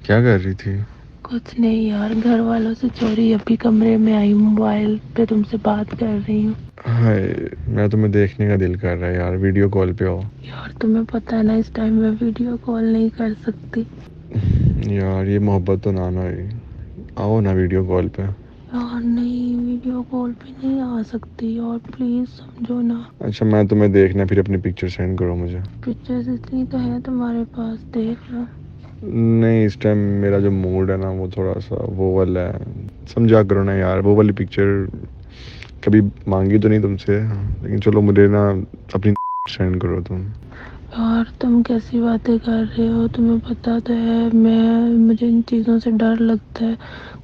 کیا کر رہی تھی؟ کچھ نہیں یار، گھر والوں سے چوری ابھی کمرے میں آئی، موبائل پہ تم سے بات کر رہی ہوں۔ ہائے، میں تمہیں دیکھنے کا دل کر رہا ہے یار، ویڈیو کال پہ آؤ۔ یار تمہیں پتہ ہے نا اس ٹائم میں ویڈیو کال نہیں کر سکتی۔ یار یہ محبت تو نہ ہوئی، آؤ نا ویڈیو کال پہ۔ یار نہیں، ویڈیو کال پہ نہیں آ سکتی یار، پلیز سمجھو نا۔ اچھا میں تمہیں دیکھنا، پھر اپنی پکچر سینڈ کرو مجھے۔ پکچرز اتنی تو ہے تمہارے پاس، دیکھ لو۔ نہیں، اس ٹائم میرا جو موڈ ہے نا وہ تھوڑا سا وہ والا ہے، سمجھا کرو نا یار، وہ والی پکچر کبھی مانگی تو نہیں تم سے، لیکن چلو مجھے نا اپنی سینڈ کرو تم۔ یار تم کیسی باتیں کر رہے ہو؟ تمہیں پتہ تو ہے مجھے ان چیزوں سے ڈر لگتا ہے،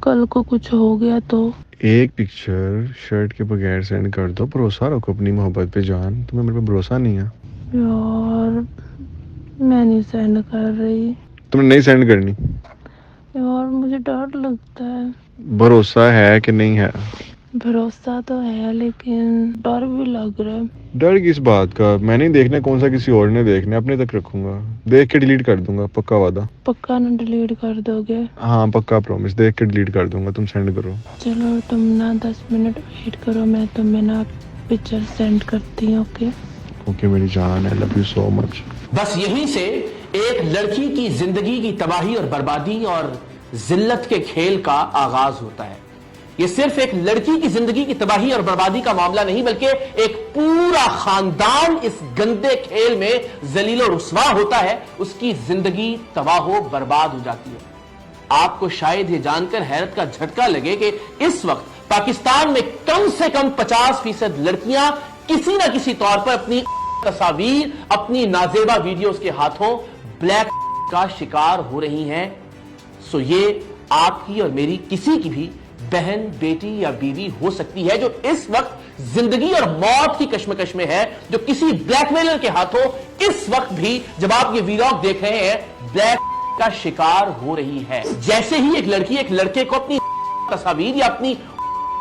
کل کو کچھ ہو گیا تو۔ ایک پکچر شرٹ کے بغیر سینڈ کر دو، بھروسہ رکھو اپنی محبت پہ جان، تمہیں میرے پہ بھروسہ نہیں ہے؟ یار میں نہیں سینڈ کر رہی تم نے نہیں سینڈ کرنی؟ یار، مجھے ڈر لگتا ہے۔ بھروسہ ہے کہ نہیں ہے؟ بھروسہ تو ہے لیکن ڈر بھی لگ رہا ہے۔ ڈر کس بات کا؟ میں نہیں دیکھنا، کون سا کسی اور نے دیکھنا، اپنے تک رکھوں گا، دیکھ کے ڈیلیٹ کر دوں گا، پکا وعدہ۔ پکا نہ ڈیلیٹ کر دو گے؟ ہاں پکا پرومس، دیکھ کے ڈیلیٹ کر دوں گا، تم سینڈ کرو۔ چلو تم نا 10 منٹ ویٹ کرو، میں تمہیں نا پکچر سینڈ کرتی ہوں۔ اوکے اوکے میری جان، آئی لو یو سو مچ۔ بس یہیں سے ایک لڑکی کی زندگی کی تباہی اور بربادی اور ذلت کے کھیل کا آغاز ہوتا ہے۔ یہ صرف ایک لڑکی کی زندگی کی تباہی اور بربادی کا معاملہ نہیں، بلکہ ایک پورا خاندان اس گندے کھیل میں ذلیل و رسوا ہوتا ہے، اس کی زندگی تباہ و برباد ہو جاتی ہے۔ آپ کو شاید یہ جان کر حیرت کا جھٹکا لگے کہ اس وقت پاکستان میں کم سے کم 50% لڑکیاں کسی نہ کسی طور پر اپنی تصاویر، اپنی نازیبا ویڈیوز کے ہاتھوں بلیک کا شکار ہو رہی ہیں۔ سو یہ آپ کی اور میری کسی کی بھی بہن، بیٹی یا بیوی ہو سکتی ہے جو اس وقت زندگی اور موت کی کشمکش میں ہے، جو کسی بلیک میلر کے ہاتھوں اس وقت بھی جب آپ یہ ویلاگ دیکھ رہے ہیں بلیک کا شکار ہو رہی ہے۔ جیسے ہی ایک لڑکی ایک لڑکے کو اپنی تصاویر یا اپنی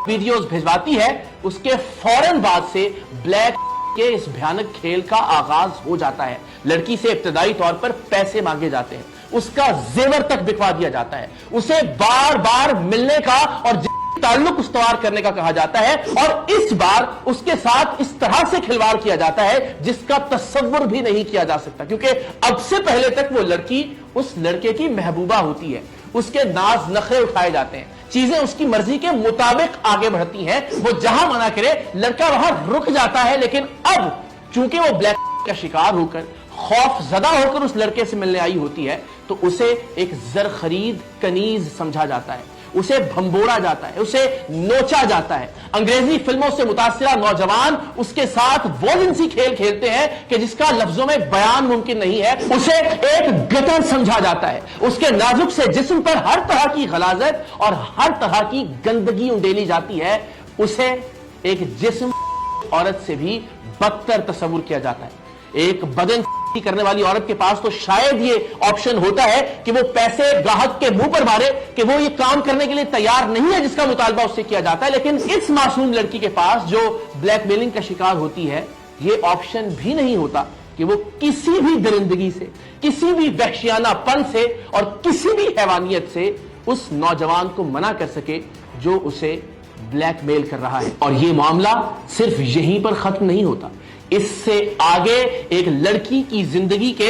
ویڈیوز بھیجواتی ہے، اس کے فوراً بعد سے بلیک کے اس بھیانک کھیل کا آغاز ہو جاتا ہے۔ لڑکی سے ابتدائی طور پر پیسے مانگے جاتے ہیں، اس کا زیور تک بکوا دیا جاتا ہے، اسے بار بار ملنے کا اور تعلق استوار کرنے کا کہا جاتا ہے، اور اس بار اس کے ساتھ اس طرح سے کھلواڑ کیا جاتا ہے جس کا تصور بھی نہیں کیا جا سکتا، کیونکہ اب سے پہلے تک وہ لڑکی اس لڑکے کی محبوبہ ہوتی ہے، اس کے ناز نخرے اٹھائے جاتے ہیں، چیزیں اس کی مرضی کے مطابق آگے بڑھتی ہیں، وہ جہاں منع کرے لڑکا وہاں رک جاتا ہے۔ لیکن اب چونکہ وہ بلیک کا شکار ہو کر خوف زدہ ہو کر اس لڑکے سے ملنے آئی ہوتی ہے، تو اسے ایک زر خرید کنیز سمجھا جاتا ہے، اسے بھمبوڑا جاتا ہے، اسے نوچا جاتا ہے۔ انگریزی فلموں سے متاثرہ نوجوان اس کے ساتھ وہ جنسی کھیل کھیلتے ہیں کہ جس کا لفظوں میں بیان ممکن نہیں ہے، اسے ایک گٹر سمجھا جاتا ہے، اس کے نازک سے جسم پر ہر طرح کی غلاظت اور ہر طرح کی گندگی انڈیلی جاتی ہے، اسے ایک جسم عورت سے بھی بدتر تصور کیا جاتا ہے۔ ایک بدن کرنے والی عورت کے پاس تو شاید یہ آپشن ہوتا ہے کہ وہ پیسے گاہک کے منہ پر مارے کہ وہ یہ کام کرنے کے لیے تیار نہیں ہے جس کا مطالبہ اس سے کیا جاتا ہے، لیکن اس معصوم لڑکی کے پاس جو بلیک میلنگ کا شکار ہوتی ہے یہ آپشن بھی نہیں ہوتا کہ وہ کسی بھی درندگی سے، کسی بھی وحشیانہ پن سے اور کسی بھی حیوانیت سے اس نوجوان کو منع کر سکے جو اسے بلیک میل کر رہا ہے۔ اور یہ معاملہ صرف یہیں پر ختم نہیں ہوتا، اس سے آگے ایک لڑکی کی زندگی کے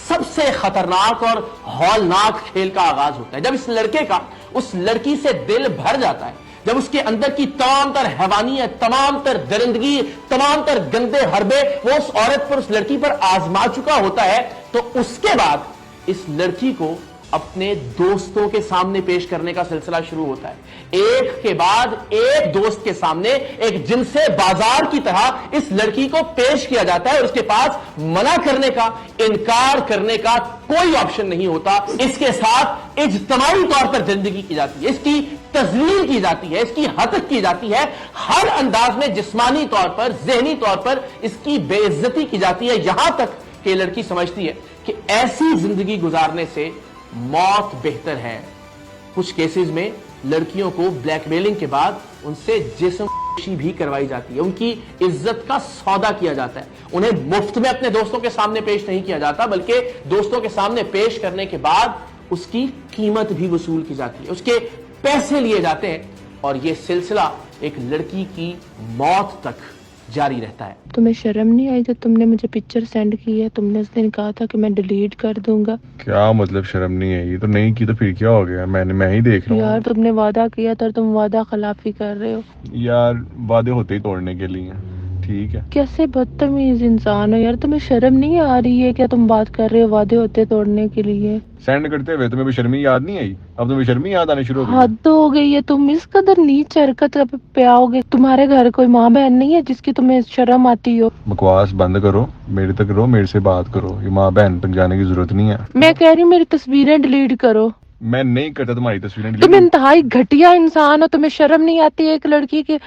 سب سے خطرناک اور ہولناک کھیل کا آغاز ہوتا ہے۔ جب اس لڑکے کا اس لڑکی سے دل بھر جاتا ہے، جب اس کے اندر کی تمام تر حیوانیت، تمام تر درندگی، تمام تر گندے حربے وہ اس عورت پر، اس لڑکی پر آزما چکا ہوتا ہے، تو اس کے بعد اس لڑکی کو اپنے دوستوں کے سامنے پیش کرنے کا سلسلہ شروع ہوتا ہے۔ ایک کے بعد ایک دوست کے سامنے ایک جنس بازار کی طرح اس لڑکی کو پیش کیا جاتا ہے، اور اس کے پاس منع کرنے کا، انکار کرنے کا کوئی آپشن نہیں ہوتا۔ اس کے ساتھ اجتماعی طور پر زندگی کی جاتی ہے، اس کی تذلیل کی جاتی ہے، اس کی ہتک کی جاتی ہے، ہر انداز میں جسمانی طور پر، ذہنی طور پر اس کی بے عزتی کی جاتی ہے، یہاں تک کہ لڑکی سمجھتی ہے کہ ایسی زندگی گزارنے سے موت بہتر ہے۔ کچھ کیسز میں لڑکیوں کو بلیک میلنگ کے بعد ان سے جسم فروشی بھی کروائی جاتی ہے، ان کی عزت کا سودا کیا جاتا ہے، انہیں مفت میں اپنے دوستوں کے سامنے پیش نہیں کیا جاتا، بلکہ دوستوں کے سامنے پیش کرنے کے بعد اس کی قیمت بھی وصول کی جاتی ہے, اس کے پیسے لیے جاتے ہیں, اور یہ سلسلہ ایک لڑکی کی موت تک جاری رہتا ہے. تمہیں شرم نہیں آئی جب تم نے مجھے پکچر سینڈ کی ہے؟ تم نے اس دن کہا تھا کہ میں ڈیلیٹ کر دوں گا. کیا مطلب شرم نہیں ہے؟ یہ تو نہیں کی تو پھر کیا ہو گیا؟ میں ہی دیکھ رہا ہوں. یار تم نے وعدہ کیا تھا اور تم وعدہ خلافی کر رہے ہو. یار وعدے ہوتے ہی توڑنے کے لیے. ٹھیک ہے. کیسے بدتمیز انسان ہو یار, تمہیں شرم نہیں آ رہی ہے؟ کیا تم بات کر رہے ہو وعدے ہوتے توڑنے کے لیے؟ سینڈ کرتے ہوئے تمہیں بھی شرمی یاد نہیں آئی؟ اب تمہیں شرمی یاد آنے شروع ہو گئی. حد ہو گئی ہے, تم اس قدر نیچ حرکت پہ آؤ گے. تمہارے گھر کوئی ماں بہن نہیں ہے جس کی تمہیں شرم آتی ہو؟ بکواس بند کرو, میرے تک رہو, میرے سے بات کرو. یہ ماں بہن تک جانے کی ضرورت نہیں ہے. میں کہہ رہی ہوں میری تصویریں ڈیلیٹ کرو. میں نہیں کرتا تمہاری تصویریں تم انتہائی گھٹیا انسان ہو, تمہیں شرم نہیں آتی ہے ایک لڑکی کی؟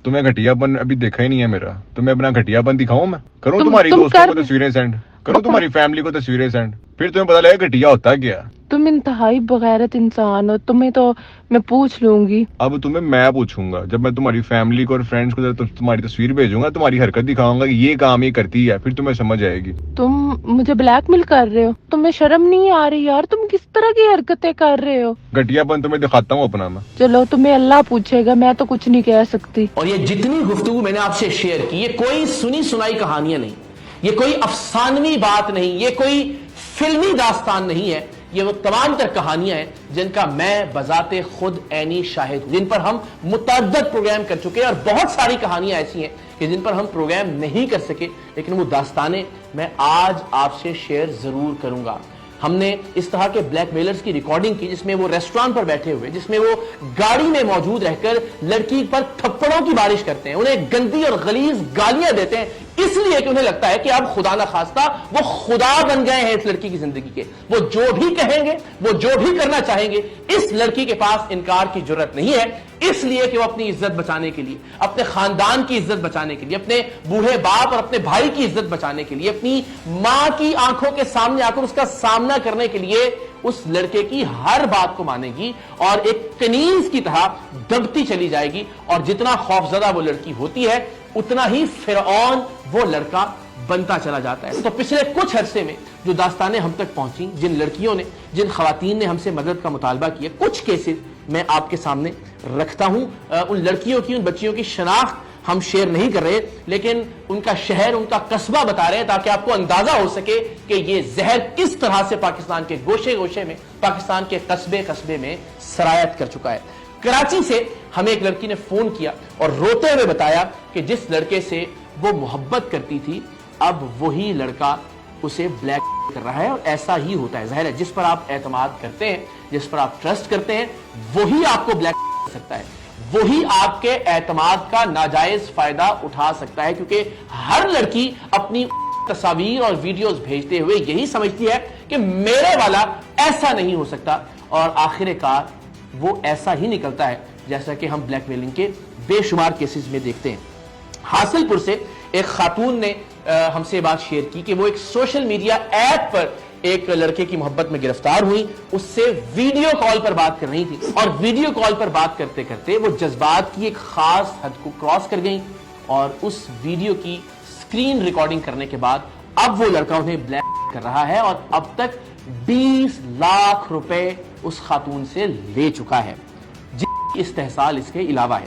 تمہیں گھٹیا پن ابھی دیکھا ہی نہیں ہے میرا. تمہیں اپنا گھٹیا پن دکھاؤں میں؟ کروں تم تمہاری دوستوں کو کر تصویریں سینڈ, کروں تمہاری فیملی کو تصویریں سینڈ, پھر تمہیں پتا لگے گھٹیا ہوتا کیا. تم انتہائی بغیرت انسان ہو, تمہیں تو میں پوچھ لوں گی. اب تمہیں میں پوچھوں گا, جب میں تمہاری فیملی کو اور فرینڈس کو تمہاری تصویر بھیجوں گا, تمہاری حرکت دکھاؤں گا کہ یہ کام یہ کرتی ہے, پھر تمہیں سمجھ آئے گی. تم مجھے بلیک میل کر رہے ہو؟ تمہیں شرم نہیں آ رہی یار؟ تم کس طرح کی حرکتیں کر رہے ہو؟ گھٹیا پن تمہیں دکھاتا ہوں اپنا میں. چلو تمہیں اللہ پوچھے گا, میں تو کچھ نہیں کہہ سکتی. اور یہ جتنی گفتگو میں نے آپ سے شیئر کی, یہ کوئی سنی سنائی کہانیاں نہیں, یہ کوئی افسانوی بات نہیں, یہ کوئی فلمی داستان نہیں ہے. یہ وہ تمام تر کہانیاں ہیں جن کا میں بذات خود عینی شاہد ہوں, جن پر ہم متعدد پروگرام کر چکے ہیں, اور بہت ساری کہانیاں ایسی ہیں کہ جن پر ہم پروگرام نہیں کر سکے, لیکن وہ داستانیں میں آج آپ سے شیئر ضرور کروں گا. ہم نے اس طرح کے بلیک میلرز کی ریکارڈنگ کی جس میں وہ ریسٹورانٹ پر بیٹھے ہوئے, جس میں وہ گاڑی میں موجود رہ کر لڑکی پر تھپڑوں کی بارش کرتے ہیں, انہیں گندی اور غلیظ گالیاں دیتے ہیں, اس لیے کہ انہیں لگتا ہے کہ اب خدا نہ خواستہ وہ خدا بن گئے ہیں اس لڑکی کی زندگی کے. وہ جو بھی کہیں گے, وہ جو بھی کرنا چاہیں گے, اس لڑکی کے پاس انکار کی جرت نہیں ہے, اس لیے کہ وہ اپنی عزت بچانے کے لیے, اپنے خاندان کی عزت بچانے کے لیے, اپنے بوڑھے باپ اور اپنے بھائی کی عزت بچانے کے لیے, اپنی ماں کی آنکھوں کے سامنے آ کر اس کا سامنا کرنے کے لیے اس لڑکے کی ہر بات کو مانے گی اور ایک کنیز کی طرح دبتی چلی جائے گی. اور جتنا خوفزدہ وہ لڑکی ہوتی ہے اتنا ہی فرعون وہ لڑکا بنتا چلا جاتا ہے. تو پچھلے کچھ عرصے میں جو داستانیں ہم تک پہنچی, جن لڑکیوں نے, جن خواتین نے ہم سے مدد کا مطالبہ کیا, کچھ کیسز میں آپ کے سامنے رکھتا ہوں. ان لڑکیوں کی, ان بچیوں کی شناخت ہم شیئر نہیں کر رہے, لیکن ان کا شہر, ان کا قصبہ بتا رہے ہیں تاکہ آپ کو اندازہ ہو سکے کہ یہ زہر کس طرح سے پاکستان کے گوشے گوشے میں, پاکستان کے قصبے قصبے میں سرایت کر چکا ہے. کراچی سے ہمیں ایک لڑکی نے فون کیا اور روتے ہوئے بتایا کہ جس لڑکے سے وہ محبت کرتی تھی, اب وہی لڑکا اسے بلیک کر رہا ہے. اور ایسا ہی ہوتا ہے, ظاہر ہے جس پر آپ اعتماد کرتے ہیں, جس پر آپ ٹرسٹ کرتے ہیں, وہی آپ کو بلیک کر سکتا ہے, وہی آپ کے اعتماد کا ناجائز فائدہ اٹھا سکتا ہے. کیونکہ ہر لڑکی اپنی تصاویر اور ویڈیوز بھیجتے ہوئے یہی سمجھتی ہے کہ میرے والا ایسا نہیں ہو سکتا, اور آخر کار وہ ایسا ہی نکلتا ہے جیسا کہ ہم بلیک میلنگ کے بے شمار کیسز میں دیکھتے ہیں. حاصل پور سے ایک خاتون نے ہم سے بات شیئر کی کہ وہ ایک سوشل میڈیا ایپ پر ایک لڑکے کی محبت میں گرفتار ہوئی, اس سے ویڈیو کال پر بات کر رہی تھی, اور ویڈیو کال پر بات کرتے کرتے وہ جذبات کی ایک خاص حد کو کراس کر گئیں, اور اس ویڈیو کی سکرین ریکارڈنگ کرنے کے بعد اب وہ لڑکا انہیں بلیک کر رہا ہے, اور اب تک 20 لاکھ روپے اس خاتون سے لے چکا ہے. استحصال اس کے علاوہ ہے.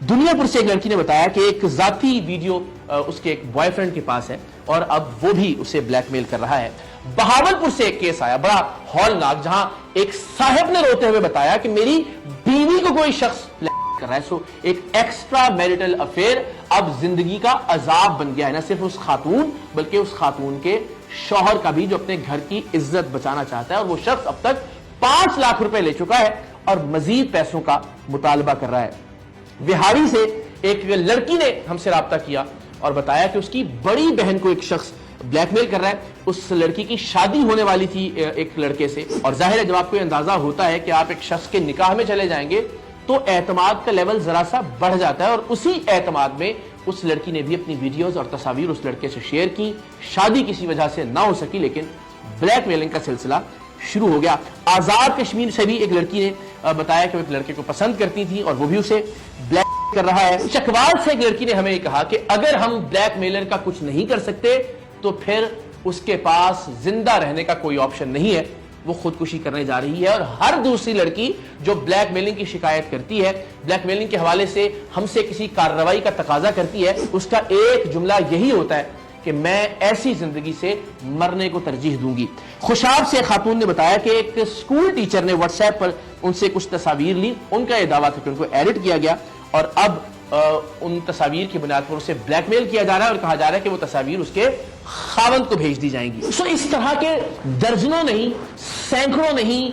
دنیا پور سے ایک لڑکی نے بتایا کہ ایک ذاتی ویڈیو اس کے ایک بوائے فرینڈ کے پاس ہے, اور اب وہ بھی اسے بلیک میل کر رہا ہے. بہاول پور سے ایک کیس آیا بڑا ہولناک, جہاں ایک صاحب نے روتے ہوئے بتایا کہ میری بیوی کو کوئی شخص بلیک کر رہا ہے. سو ایک ایکسٹرا میریٹل افیئر اب زندگی کا عذاب بن گیا ہے, نہ صرف اس خاتون بلکہ اس خاتون کے شوہر کا بھی, جو اپنے گھر کی عزت بچانا چاہتا ہے. اور وہ شخص اب تک 5 لاکھ روپے لے چکا ہے اور مزید پیسوں کا مطالبہ کر رہا ہے. بہاری سے ایک لڑکی نے ہم سے رابطہ کیا اور بتایا کہ اس کی بڑی بہن کو ایک شخص بلیک میل کر رہا ہے. اس لڑکی کی شادی ہونے والی تھی ایک لڑکے سے, اور ظاہر ہے جب آپ کو اندازہ ہوتا ہے کہ آپ ایک شخص کے نکاح میں چلے جائیں گے تو اعتماد کا لیول ذرا سا بڑھ جاتا ہے, اور اسی اعتماد میں اس لڑکی نے بھی اپنی ویڈیوز اور تصاویر اس لڑکے سے شیئر کی. شادی کسی وجہ سے نہ ہو سکی, لیکن بلیک میلنگ کا سلسلہ شروع ہو گیا. آزاد کشمیر سے بھی ایک لڑکی نے بتایا کہ وہ ایک لڑکے کو پسند کرتی تھی اور وہ بھی اسے بلیک کر رہا ہے. چکوال سے ایک لڑکی نے ہمیں کہا کہ اگر ہم بلیک میلر کا کچھ نہیں کر سکتے تو پھر اس کے پاس زندہ رہنے کا کوئی آپشن نہیں ہے, وہ خودکشی کرنے جا رہی ہے، اور ہر دوسری لڑکی جو بلیک میلنگ کی شکایت کرتی ہے، بلیک میلنگ کے حوالے سے ہم سے کسی کارروائی کا تقاضا کرتی ہے، اس کا ایک جملہ یہی ہوتا ہے کہ میں ایسی زندگی سے مرنے کو ترجیح دوں گی۔ خوشاب سے خاتون نے بتایا کہ ایک اسکول ٹیچر نے واٹس ایپ پر ان سے کچھ تصاویر لی، ان کا یہ دعویٰ تھا کہ ان کو ایڈٹ کیا گیا، اور اب ان تصاویر کی بنیاد پر اسے بلیک میل کیا جا رہا ہے اور کہا جا رہا ہے کہ وہ تصاویر اس کے خاوند کو بھیج دی جائیں گی۔ سو اس طرح کے درجنوں نہیں، سینکڑوں نہیں،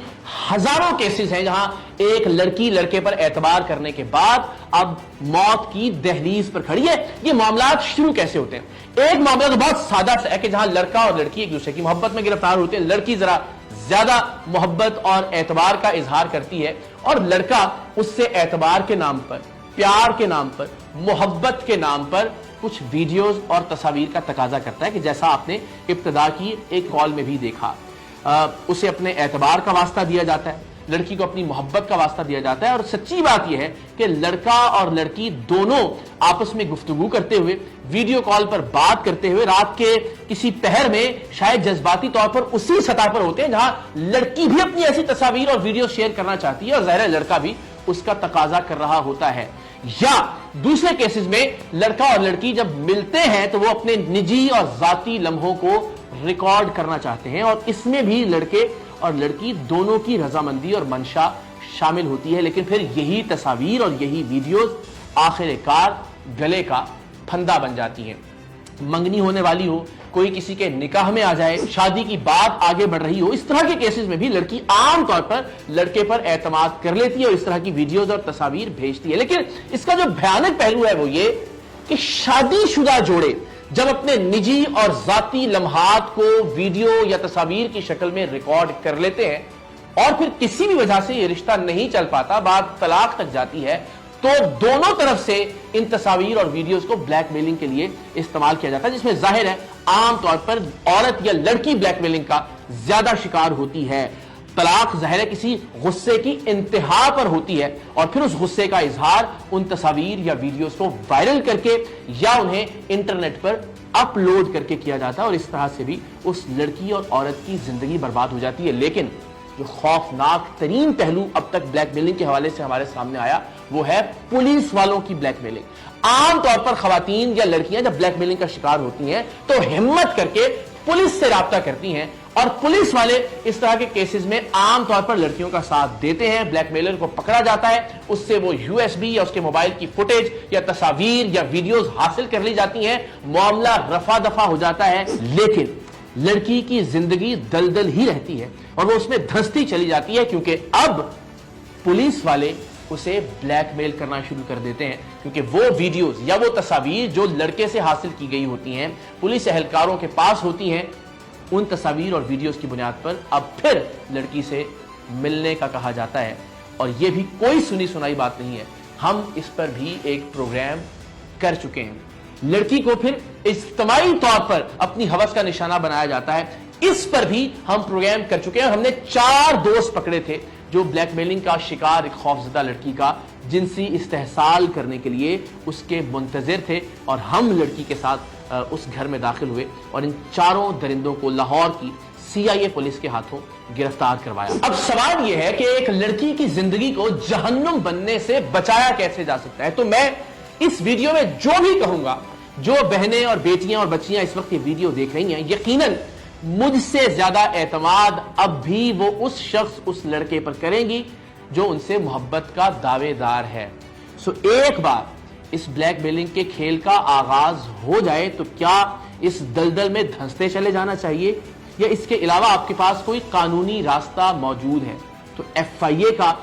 ہزاروں کیسز ہیں جہاں ایک لڑکی لڑکے پر اعتبار کرنے کے بعد اب موت کی دہلیز پر کھڑی ہے۔ یہ معاملات شروع کیسے ہوتے ہیں؟ ایک معاملہ تو بہت سادہ ہے کہ جہاں لڑکا اور لڑکی ایک دوسرے کی محبت میں گرفتار ہوتے ہیں، لڑکی ذرا زیادہ محبت اور اعتبار کا اظہار کرتی ہے، اور لڑکا اس سے اعتبار کے نام پر، پیار کے نام پر، محبت کے نام پر کچھ ویڈیوز اور تصاویر کا تقاضا کرتا ہے کہ جیسا آپ نے ابتدا کی ایک کال میں بھی دیکھا، اسے اپنے اعتبار کا واسطہ دیا جاتا ہے، لڑکی کو اپنی محبت کا واسطہ دیا جاتا ہے، اور سچی بات یہ ہے کہ لڑکا اور لڑکی دونوں آپس میں گفتگو کرتے ہوئے، ویڈیو کال پر بات کرتے ہوئے، رات کے کسی پہر میں شاید جذباتی طور پر اسی سطح پر ہوتے ہیں جہاں لڑکی بھی اپنی ایسی تصاویر اور ویڈیو شیئر کرنا چاہتی ہے، اور ظاہر ہے لڑکا بھی اس کا تقاضا کر رہا ہوتا ہے۔ یا دوسرے کیسز میں لڑکا اور لڑکی جب ملتے ہیں تو وہ اپنے نجی اور ذاتی لمحوں کو ریکارڈ کرنا چاہتے ہیں، اور اس میں بھی لڑکے اور لڑکی دونوں کی رضامندی اور منشا شامل ہوتی ہے، لیکن پھر یہی تصاویر اور یہی ویڈیوز آخر کار گلے کا پھندا بن جاتی ہیں۔ منگنی ہونے والی ہو، کوئی کسی کے نکاح میں آ جائے، شادی کی بات آگے بڑھ رہی ہو، اس طرح کے کیسز میں بھی لڑکی عام طور پر لڑکے پر اعتماد کر لیتی ہے اور اس طرح کی ویڈیوز اور تصاویر بھیجتی ہے۔ لیکن اس کا جو بھیانک پہلو ہے وہ یہ کہ شادی شدہ جوڑے جب اپنے نجی اور ذاتی لمحات کو ویڈیو یا تصاویر کی شکل میں ریکارڈ کر لیتے ہیں، اور پھر کسی بھی وجہ سے یہ رشتہ نہیں چل پاتا، بات طلاق تک جاتی ہے، تو دونوں طرف سے ان تصاویر اور ویڈیوز کو بلیک میلنگ کے لیے استعمال کیا جاتا ہے، جس میں ظاہر ہے عام طور پر عورت یا لڑکی بلیک میلنگ کا زیادہ شکار ہوتی ہے۔ طلاق ظاہر ہے کسی غصے کی انتہا پر ہوتی ہے، اور پھر اس غصے کا اظہار ان تصاویر یا ویڈیوز کو وائرل کر کے یا انہیں انٹرنیٹ پر اپلوڈ کر کے کیا جاتا ہے، اور اس طرح سے بھی اس لڑکی اور عورت کی زندگی برباد ہو جاتی ہے۔ لیکن جو خوفناک ترین پہلو اب تک بلیک میلنگ کے حوالے سے ہمارے سامنے آیا وہ ہے پولیس والوں کی بلیک میلنگ۔ عام طور پر خواتین یا لڑکیاں جب بلیک میلنگ کا شکار ہوتی ہیں تو ہمت کر کے پولیس سے رابطہ کرتی ہیں، اور پولیس والے اس طرح کے کیسز میں عام طور پر لڑکیوں کا ساتھ دیتے ہیں۔ بلیک میلر کو پکڑا جاتا ہے، اس سے وہ USB یا اس کے موبائل کی فوٹیج یا تصاویر یا ویڈیوز حاصل کر لی جاتی ہیں، معاملہ رفع دفع ہو جاتا ہے، لیکن لڑکی کی زندگی دلدل ہی رہتی ہے اور وہ اس میں دھنستی چلی جاتی ہے، کیونکہ اب پولیس والے اسے بلیک میل کرنا شروع کر دیتے ہیں، کیونکہ وہ ویڈیوز یا وہ تصاویر جو لڑکے سے حاصل کی گئی ہوتی ہیں، پولیس اہلکاروں کے پاس ہوتی ہیں، ان تصاویر اور ویڈیوز کی بنیاد پر اب پھر لڑکی سے ملنے کا کہا جاتا ہے۔ اور یہ بھی کوئی سنی سنائی بات نہیں ہے، ہم اس پر بھی ایک پروگرام کر چکے ہیں۔ لڑکی کو پھر اجتماعی طور پر اپنی ہوس کا نشانہ بنایا جاتا ہے، اس پر بھی ہم پروگرام کر چکے ہیں۔ ہم نے 4 دوست پکڑے تھے جو بلیک میلنگ کا شکار ایک خوفزدہ لڑکی کا جنسی استحصال کرنے کے لیے اس کے منتظر تھے، اور ہم لڑکی کے ساتھ اس گھر میں داخل ہوئے اور ان 4 درندوں کو لاہور کی CIA پولیس کے ہاتھوں گرفتار کروایا۔ اب سوال یہ ہے کہ ایک لڑکی کی زندگی کو جہنم بننے سے بچایا کیسے جا سکتا ہے؟ تو میں اس ویڈیو میں جو بھی کہوں گا، جو بہنیں اور بیٹیاں اور بچیاں اس وقت یہ ویڈیو دیکھ رہی ہیں، یقیناً مجھ سے زیادہ اعتماد اب بھی وہ اس شخص اس لڑکے پر کریں گی جو ان سے محبت کا دعوے دار ہے۔ سو ایک بار اس بلیک میلنگ کے کھیل کا آغاز ہو جائے تو کیا اس دلدل میں دھنستے چلے جانا چاہیے، یا اس کے علاوہ آپ کے پاس کوئی قانونی راستہ موجود ہے؟ تو FIA کا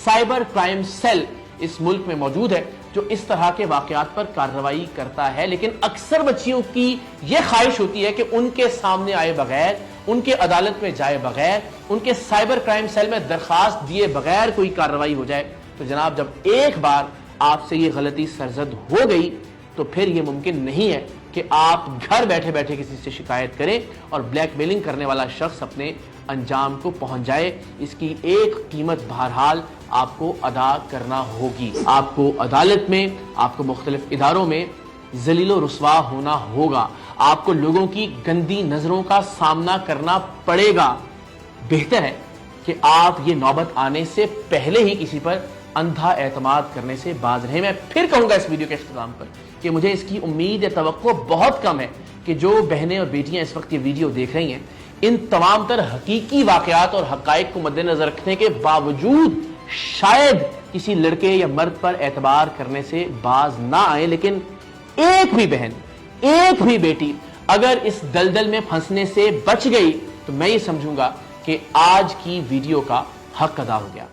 سائبر کرائم سیل اس ملک میں موجود ہے جو اس طرح کے واقعات پر کارروائی کرتا ہے، لیکن اکثر بچیوں کی یہ خواہش ہوتی ہے کہ ان کے سامنے آئے بغیر، ان کے عدالت میں جائے بغیر، ان کے سائبر کرائم سیل میں درخواست دیے بغیر کوئی کارروائی ہو جائے۔ تو جناب، جب ایک بار آپ سے یہ غلطی سرزد ہو گئی تو پھر یہ ممکن نہیں ہے کہ آپ گھر بیٹھے بیٹھے کسی سے شکایت کریں اور بلیک میلنگ کرنے والا شخص اپنے انجام کو پہنچ جائے۔ اس کی ایک قیمت بہرحال آپ کو ادا کرنا ہوگی۔ آپ کو عدالت میں، آپ کو مختلف اداروں میں ذلیل و رسوا ہونا ہوگا، آپ کو لوگوں کی گندی نظروں کا سامنا کرنا پڑے گا، بہتر ہے کہ آپ یہ نوبت آنے سے پہلے ہی کسی پر اندھا اعتماد کرنے سے باز رہیں. میں پھر کہوں گا اس ویڈیو کے اختتام پر کہ مجھے اس کی امید یا توقع بہت کم ہے کہ جو بہنیں اور بیٹیاں اس وقت یہ ویڈیو دیکھ رہی ہیں ان تمام تر حقیقی واقعات اور حقائق کو مد نظر رکھنے کے باوجود شاید کسی لڑکے یا مرد پر اعتبار کرنے سے باز نہ آئے. لیکن ایک بھی بہن، ایک بھی بیٹی اگر اس دلدل میں پھنسنے سے بچ گئی تو میں یہ سمجھوں گا کہ آج کی ویڈیو کا حق ادا ہو گیا.